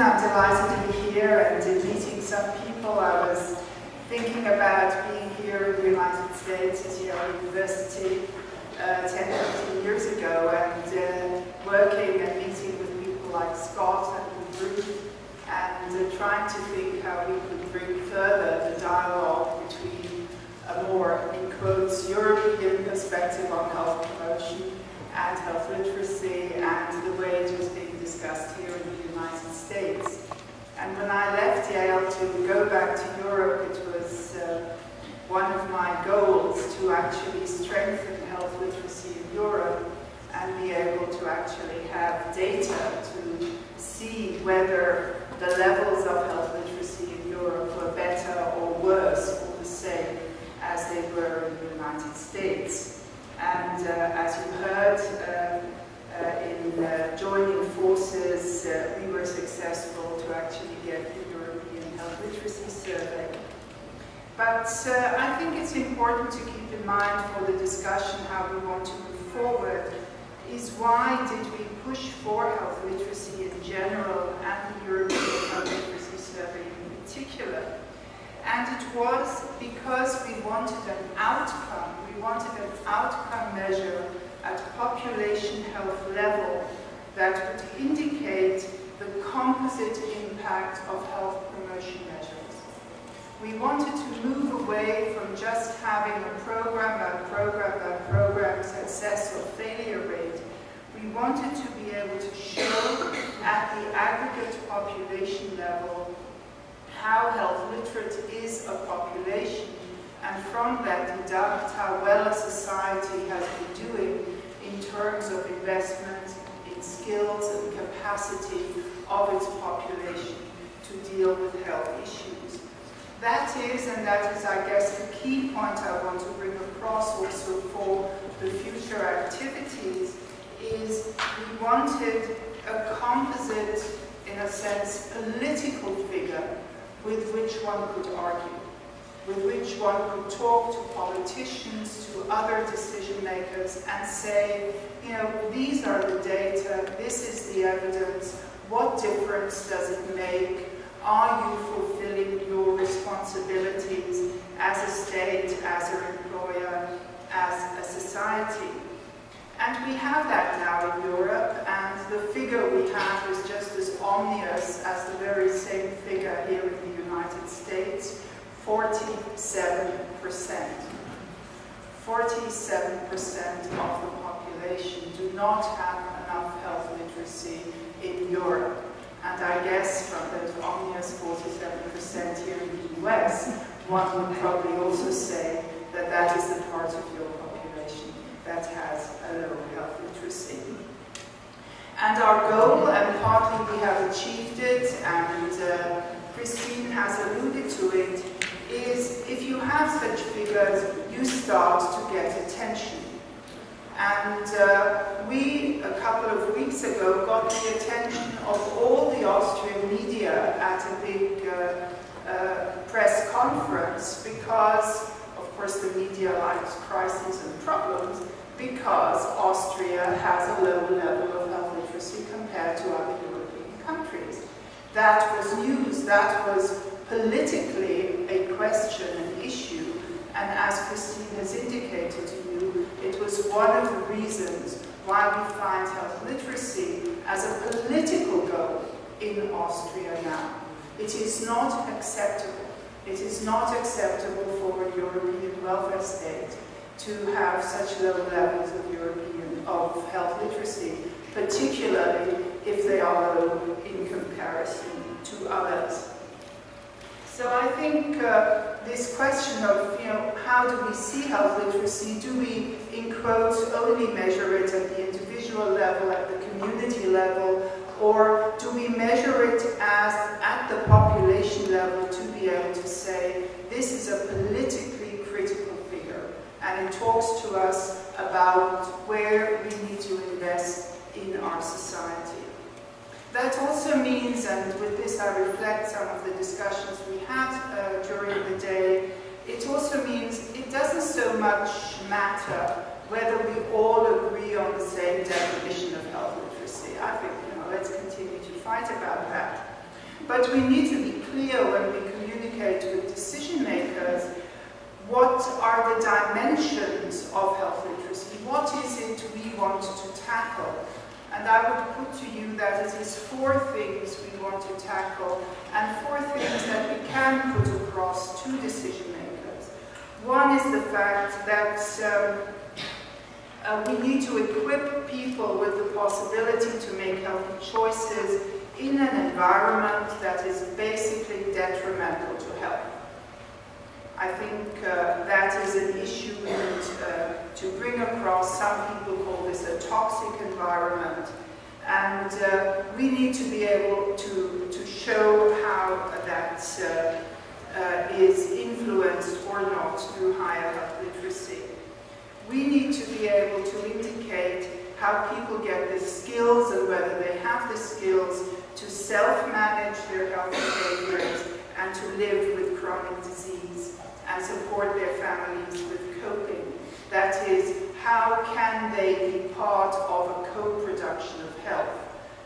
I'm delighted to be here and meeting some people. I was thinking about being here in the United States at Yale University 10-15 years ago, and working and meeting with people like Scott and Ruth, and trying to think how we could bring further the dialogue between a more, in quotes, European perspective on health promotion and health literacy and the way it was being discussed here in the United States. And when I left Yale to go back to Europe, it was one of my goals to actually strengthen health literacy in Europe and be able to actually have data to see whether the levels of health literacy in Europe were better or worse or the same as they were in the United States. And as you heard, in joining forces, we were successful to actually get the European Health Literacy Survey. But I think it's important to keep in mind for the discussion how we want to move forward is why did we push for health literacy in general and the European Health Literacy Survey in particular. And it was because we wanted an outcome. We wanted an outcome measure at population health level that would indicate the composite impact of health promotion measures. We wanted to move away from just having a program by program by program success or failure rate. We wanted to be able to show at the aggregate population level how health literate is a population, and from that deduct how well a society has been doing in terms of investment in skills and capacity of its population to deal with health issues. That is, I guess, the key point I want to bring across also for the future activities, is we wanted a composite, in a sense, political figure with which one could argue, with which one could talk to politicians, to other decision makers, and say, you know, these are the data, this is the evidence, what difference does it make? Are you fulfilling your responsibilities as a state, as an employer, as a society? And we have that now in Europe, and the figure we have is just as ominous as the very same figure here in the United States, 47%. 47% of the population do not have enough health literacy in Europe. And I guess from those ominous 47% here in the US, one would probably also say that that is the part of your population that has a low health literacy. And our goal, and partly we have achieved it, and Christine has alluded to it, is if you have such figures, you start to get attention. And we, a couple of weeks ago, got the attention of all the Austrian media at a big press conference because, of course, the media likes crises and problems, because Austria has a low level of health literacy compared to other European countries. That was news, that was politically a question, an issue, and as Christine has indicated to you, it was one of the reasons why we find health literacy as a political goal in Austria now. It is not acceptable. It is not acceptable for a European welfare state to have such low levels of health literacy, particularly if they are low in comparison to others. So I think this question of, you know, how do we see health literacy? Do we, in quotes, only measure it at the individual level, at the community level, or do we measure it as at the population level to be able to say this is a politically critical figure and it talks to us about where we need to invest in our society? That also means, and with this I reflect some of the discussions we had during the day, it also means it doesn't so much matter whether we all agree on the same definition of health literacy. I think, you know, let's continue to fight about that. But we need to be clear when we communicate with decision makers what are the dimensions of health literacy. What is it we want to tackle? And I would put to you that it is 4 things we want to tackle and 4 things that we can put across to decision makers. One is the fact that we need to equip people with the possibility to make healthy choices in an environment that is basically detrimental to health. I think that is an issue we need to bring across. Some people call this a toxic environment, and we need to be able to show how that is influenced or not through higher health literacy. We need to be able to indicate how people get the skills and whether they have the skills to self-manage their health behaviors and to live with chronic disease and support their families with coping. That is, how can they be part of a co-production of health?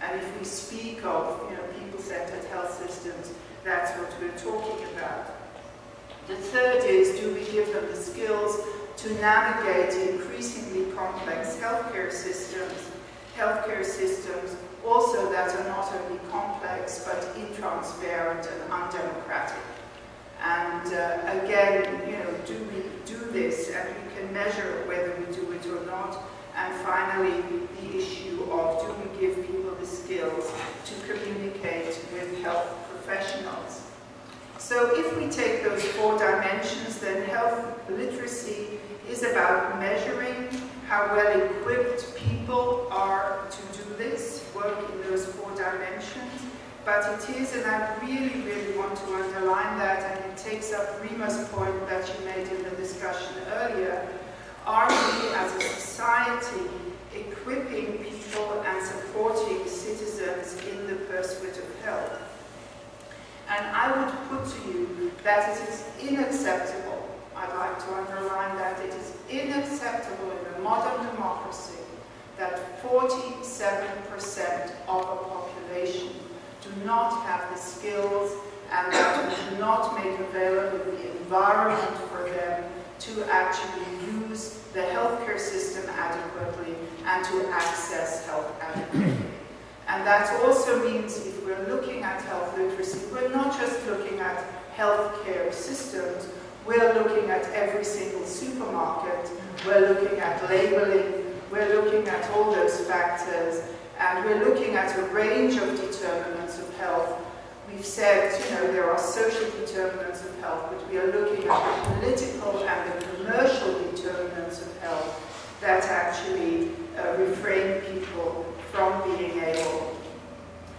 And if we speak of people-centered health systems, that's what we're talking about. The third is, do we give them the skills to navigate increasingly complex healthcare systems also that are not only complex but intransparent and undemocratic. And again, do we do this, and we can measure whether we do it or not. And finally, the issue of, do we give people the skills to communicate with health professionals? So if we take those 4 dimensions, then health literacy is about measuring how well equipped people are to do this, work in those 4 dimensions. But it is, and I really, really want to underline that, and it takes up Rima's point that you made in the discussion earlier, are we as a society equipping people and supporting citizens in the pursuit of health? And I would put to you that it is unacceptable, I'd like to underline that it is unacceptable in a modern democracy that 47% of a population do not have the skills and that we do not make available the environment for them to actually use the healthcare system adequately and to access health adequately. And that also means if we're looking at health literacy, we're not just looking at healthcare systems, we're looking at every single supermarket, we're looking at labeling, we're looking at all those factors, and we're looking at a range of determinants of health. We've said, there are social determinants of health, but we are looking at the political and the commercial determinants of health that actually refrain people from being able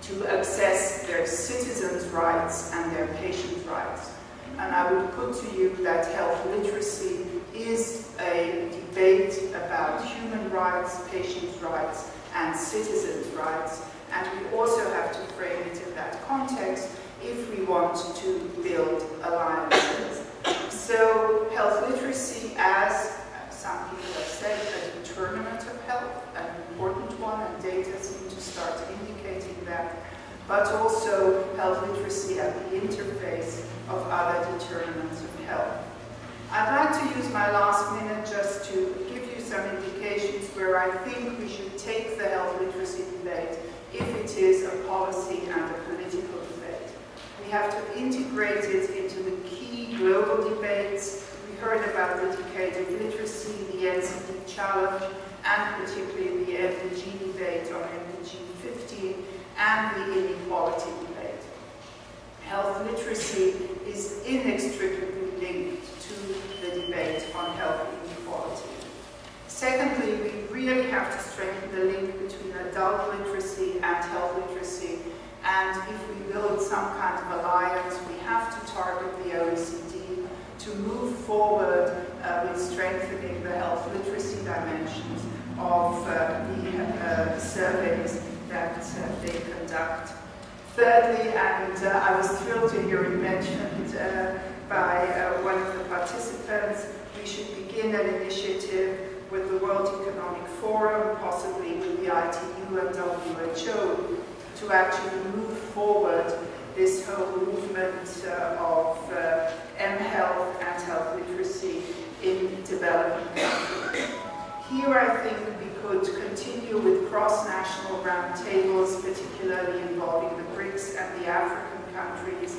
to access their citizens' rights and their patient rights. And I would put to you that health literacy is a debate about human rights, patients' rights, and citizens' rights. And we also have to frame it in that context if we want to build alliances. So health literacy, as some people have said, a determinant of health, an important one, and data seem to start indicating that, but also health literacy at the interface of other determinants of health. I'd like to use my last minute just to give you some indications where I think we should take the health literacy debate if it is a policy and a political debate. We have to integrate it into the key global debates. We heard about the decade of literacy, the NCD challenge, and particularly the MDG debate on MDG 15, and the inequality debate. Health literacy is inextricably linked to the debate on health inequality. Secondly, we really have to strengthen the link between adult literacy and health literacy, and if we build some kind of alliance, we have to target the OECD to move forward with strengthening the health literacy dimensions of the surveys that they conduct. Thirdly, and I was thrilled to hear it mentioned by one of the participants, we should begin an initiative with the World Economic Forum, possibly with the ITU and WHO, to actually move forward this whole movement of M-Health and health literacy in developing countries. Here I think we could continue with cross-national roundtables, particularly involving the BRICS and the African countries.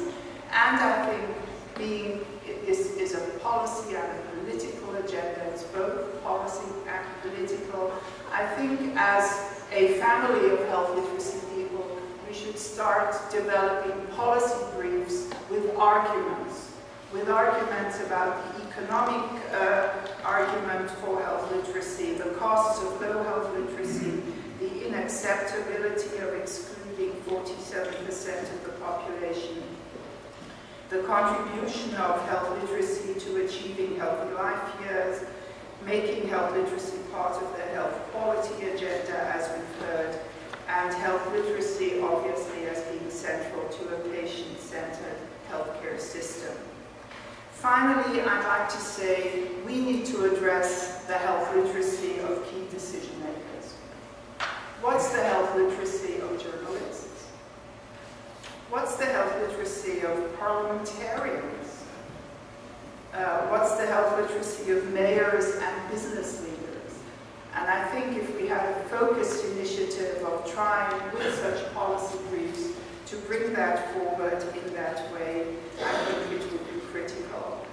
And I think this is a policy and a political agenda. It's both policy and political. I think as a family of health literacy people, we should start developing policy briefs with arguments about the economic argument for health literacy, the costs of low health literacy, the unacceptability of excluding 47% of the population, the contribution of health literacy to achieving healthy life years, making health literacy part of the health quality agenda, as we've heard, and health literacy obviously as being central to a patient-centered healthcare system. Finally, I'd like to say we need to address the health literacy of key decision makers. What's the health literacy of journalists? What's the health literacy of parliamentarians? What's the health literacy of mayors and business leaders? And I think if we had a focused initiative of trying with such policy briefs to bring that forward in that way, I think it would be critical.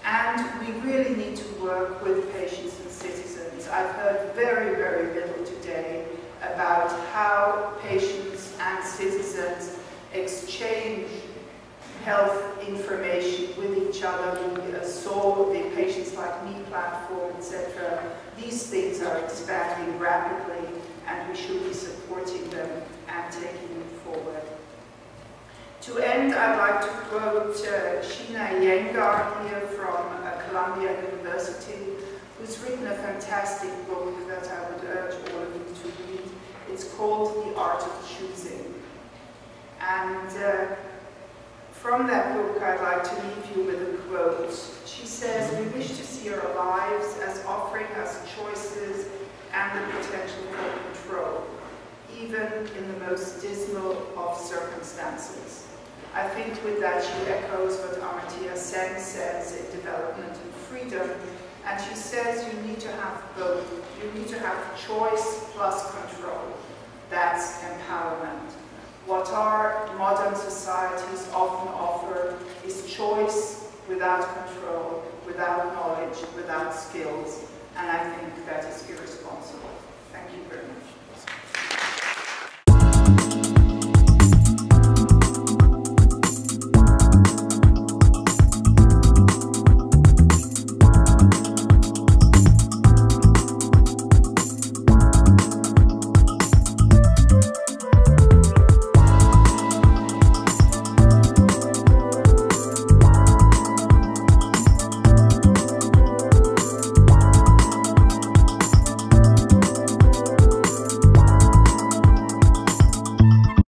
And we really need to work with patients and citizens. I've heard very, very little today about how patients and citizens exchange health information with each other. We saw the Patients Like Me platform, etc. These things are expanding rapidly, and we should be supporting them and taking them forward. To end, I'd like to quote Sheena Iyengar here from Columbia University, who's written a fantastic book that I would urge all of you to read. It's called The Art of Choosing. And from that book, I'd like to leave you with a quote. She says, "We wish to see our lives as offering us choices and the potential for control, even in the most dismal of circumstances." I think with that she echoes what Amartya Sen says in Development and Freedom, and she says you need to have both. You need to have choice plus control. That's empowerment. What our modern societies often offer is choice without control, without knowledge, without skills, and I think that is irresponsible.